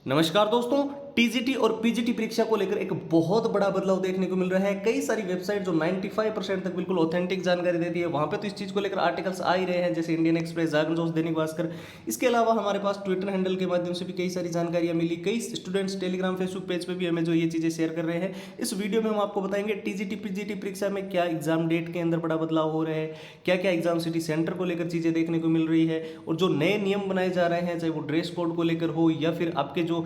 नमस्कार दोस्तों। टीजीटी और पीजीटी परीक्षा को लेकर एक बहुत बड़ा बदलाव देखने को मिल रहा है। कई सारी वेबसाइट जो 95% तक बिल्कुल ऑथेंटिक जानकारी देती है, वहां पे तो इस चीज को लेकर आर्टिकल्स आ ही रहे हैं, जैसे इंडियन एक्सप्रेस, जागरण जोश, दैनिक भास्कर। इसके अलावा हमारे पास ट्विटर हैंडल के माध्यम से भी कई सारी जानकारियां मिली। कई स्टूडेंट्स टेलीग्राम, फेसबुक पेज पे भी हमें जो ये चीजें शेयर कर रहे हैं। इस वीडियो में हम आपको बताएंगे टीजीटी पीजीटी परीक्षा में क्या एग्जाम डेट के अंदर बड़ा बदलाव हो रहा है, क्या क्या एग्जाम सिटी सेंटर को लेकर चीजें देखने को मिल रही है, और जो नए नियम बनाए जा रहे हैं, चाहे वो ड्रेस कोड को लेकर हो या फिर आपके जो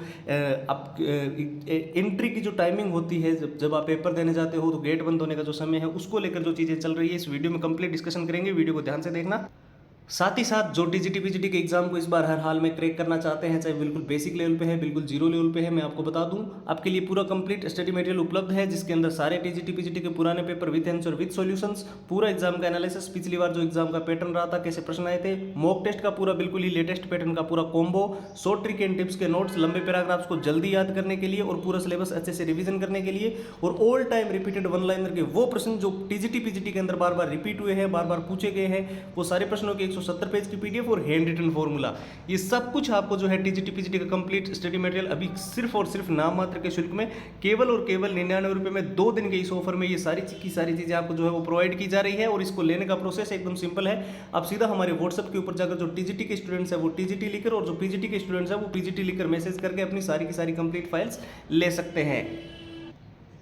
एंट्री की जो टाइमिंग होती है, जब आप पेपर देने जाते हो तो गेट बंद होने का जो समय है, उसको लेकर जो चीज़ें चल रही है, इस वीडियो में कंप्लीट डिस्कशन करेंगे। वीडियो को ध्यान से देखना। साथ ही साथ जो टीजीटी पीजीटी के एग्जाम को इस बार हर हाल में क्रैक करना चाहते हैं, चाहे बिल्कुल बेसिक लेवल पे है, बिल्कुल जीरो लेवल पे है, मैं आपको बता दूं आपके लिए पूरा कंप्लीट स्टडी मटेरियल उपलब्ध है, जिसके अंदर सारे टीजीटी पीजीटी के पुराने paper with answer with solutions, पूरा एग्जाम का एनालिसिस, पिछली बार जो एग्जाम का पैटर्न रहा था, कैसे प्रश्न आए थे, मॉक टेस्ट का पूरा बिल्कुल ही लेटेस्ट पैटर्न का पूरा combo, short trick and tips के नोट्स, लंबे पैराग्राफ्स को जल्दी याद करने के लिए और पूरा सिलेबस अच्छे से रिवीजन करने के लिए, और all time repeated one liner के वो प्रश्न जो टीजीटी पीजीटी के अंदर बार बार रिपीट हुए हैं, बार बार पूछे गए हैं, वो सारे प्रश्नों के 170 पेज की पीडीएफ और हैंड रिटन फॉर्मूला, ये सब कुछ आपको जो है टीजीटी पीजीटी का कंप्लीट स्टडी मटेरियल अभी सिर्फ और सिर्फ नाम मात्र के शुल्क में केवल और केवल 99 रुपए में 2 दिन के इस ऑफर में ये सारी की सारी चीजें आपको जो है वो प्रोवाइड की जा रही है। और इसको लेने का प्रोसेस एकदम सिंपल है। आप सीधा हमारे व्हाट्सएप के ऊपर जाकर जो टीजीटी के स्टूडेंट्स है वो टीजीटी लिखकर, और जो पीजीटी के स्टूडेंट्स है वो पीजीटी लिखकर मैसेज करके अपनी सारी की सारी कंप्लीट फाइल्स ले सकते हैं।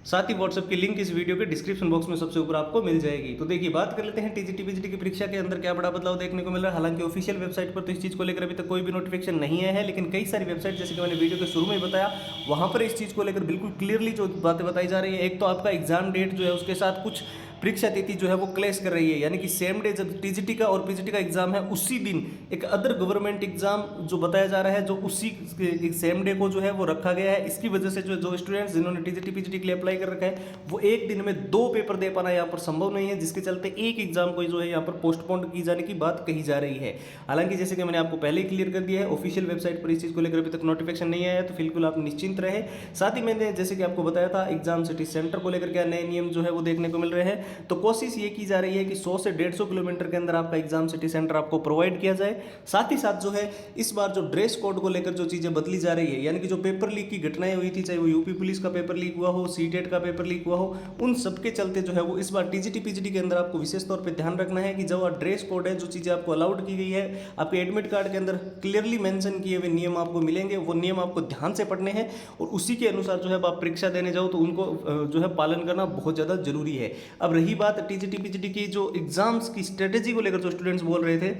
साथ ही व्हाट्सएप की लिंक इस वीडियो के डिस्क्रिप्शन बॉक्स में सबसे ऊपर आपको मिल जाएगी। तो देखिए, बात कर लेते हैं टीजीटी पीजीटी की परीक्षा के अंदर क्या बड़ा बदलाव देखने को मिल रहा है। हालांकि ऑफिशियल वेबसाइट पर तो इस चीज़ को लेकर अभी तक कोई भी नोटिफिकेशन नहीं आया है, लेकिन कई सारी वेबसाइट, जैसे कि मैंने वीडियो के शुरू में बताया, वहां पर इस चीज़ को लेकर बिल्कुल क्लियरली जो बातें बताई जा रही है। एक तो आपका एग्जाम डेट जो है उसके साथ कुछ परीक्षा तिथि जो है वो क्लैश कर रही है, यानी कि सेम डे जब टीजीटी का और पीजीटी का एग्जाम है, उसी दिन एक अदर गवर्नमेंट एग्जाम जो बताया जा रहा है, जो उसी सेम डे को जो है वो रखा गया है। इसकी वजह से जो स्टूडेंट्स जिन्होंने टीजीटी पीजीटी के लिए अप्लाई कर रखा है, वो एक दिन में 2 पेपर दे पाना यहाँ पर संभव नहीं है, जिसके चलते एक एग्जाम को जो है यहाँ पर पोस्टपोन की जाने की बात कही जा रही है। हालांकि जैसे कि मैंने आपको पहले ही क्लियर कर दिया है, ऑफिशियल वेबसाइट पर इस चीज़ को लेकर अभी तक नोटिफिकेशन नहीं आया है, तो बिल्कुल आप निश्चिंत रहे। साथ ही मैंने जैसे कि आपको बताया था, एग्जाम सिटी सेंटर को लेकर क्या नए नियम जो है वो देखने को मिल रहे हैं। तो कोशिश ये की जा रही है कि 100 से 150 किलोमीटर के अंदर आपका एग्जाम सिटी सेंटर आपको प्रोवाइड किया जाए। साथ ही साथ जो है इस बार जो ड्रेस कोड को लेकर जो चीजें बदली जा रही है, यानी कि जो पेपर लीक की घटनाएं हुई थी, चाहे वो यूपी पुलिस का पेपर लीक हुआ हो, सीटेट का पेपर लीक हुआ हो, उन सबके चलते जो है वो इस बार टीजीटी पीजीटी के अंदर आपको विशेष तौर पर ध्यान रखना है कि जो ड्रेस कोड है, जो चीजें आपको अलाउड की गई है, आपके एडमिट कार्ड के अंदर क्लियरली मेंशन किए हुए नियम आपको मिलेंगे। वो नियम आपको ध्यान से पढ़ने हैं और उसी के अनुसार जो है आप परीक्षा देने जाओ तो उनको जो है पालन करना बहुत ज़्यादा जरूरी है। अब रही बात टीजीटी पीजीटी की जो एग्जाम्स की स्ट्रेटेजी को लेकर, जो स्टूडेंट्स बोल रहे थे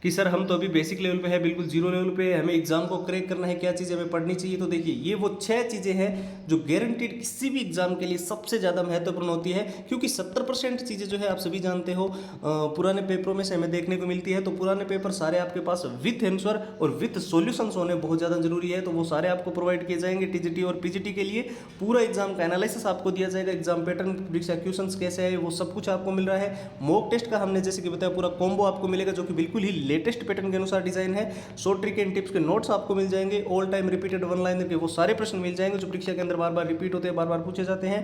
कि सर हम तो अभी बेसिक लेवल पे है, बिल्कुल जीरो लेवल पे है, हमें एग्जाम को क्रैक करना है, क्या चीज़ें हमें पढ़नी चाहिए। तो देखिए, ये वो 6 चीज़ें हैं जो गारंटीड किसी भी एग्जाम के लिए सबसे ज़्यादा महत्वपूर्ण होती है, क्योंकि 70% चीज़ें जो है आप सभी जानते हो पुराने पेपरों में से हमें देखने को मिलती है। तो पुराने पेपर सारे आपके पास विथ आंसर और विथ सॉल्यूशंस होने बहुत ज़्यादा जरूरी है। तो वो सारे आपको प्रोवाइड किए जाएंगे टीजीटी और पीजीटी के लिए। पूरा एग्जाम का एनालिसिस आपको दिया जाएगा, एग्जाम पैटर्न, परीक्षा क्वेश्चंस कैसे है, वो सब कुछ आपको मिल रहा है। मॉक टेस्ट का हमने जैसे कि बताया पूरा कॉम्बो आपको मिलेगा, जो कि बिल्कुल ही लेटेस्ट पैटर्न के अनुसार डिजाइन है। शॉर्ट ट्रिक एंड टिप्स के नोट्स आपको मिल जाएंगे, all time repeated one liner के वो सारे प्रश्न मिल जाएंगे जो परीक्षा के अंदर बार बार रिपीट होते हैं, बार बार पूछे जाते हैं,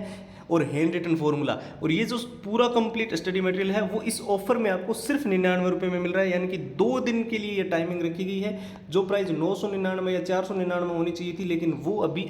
और हैंड रिटन फॉर्मूला। और ये जो पूरा कंप्लीट स्टडी मटेरियल है वो इस ऑफर में आपको सिर्फ 99 रुपए में मिल रहा है, यानी कि 2 दिन के लिए ये टाइमिंग रखी गई है। जो प्राइस 999 या 499 होनी चाहिए थी, लेकिन वो अभी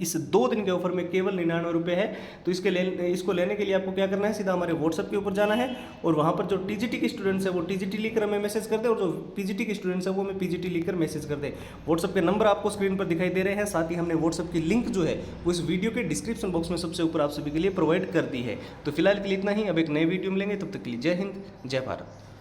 इस 2 दिन के ऑफर में केवल 99 रुपए है। तो इसको लेने के लिए आपको क्या करना है, सीधा हमारे व्हाट्सएप के ऊपर जाना है, और वहां पर जो टीजीटी के स्टूडेंट्स है वो टीजीटी लिखकर हमें मैसेज कर दे, और जो पीजीटी के स्टूडेंट्स है वो हमें पीजीटी लिखकर मैसेज कर दे। व्हाट्सएप के नंबर आपको स्क्रीन पर दिखाई दे रहे हैं। साथ ही हमने व्हाट्सएप की लिंक जो है वो इस वीडियो के डिस्क्रिप्शन बॉक्स में सबसे ऊपर आप सभी के लिए प्रोवाइड कर दी है। तो फिलहाल के लिए इतना ही। अब एक नई वीडियो मिलेंगे, तब तक के लिए जय हिंद, जय भारत।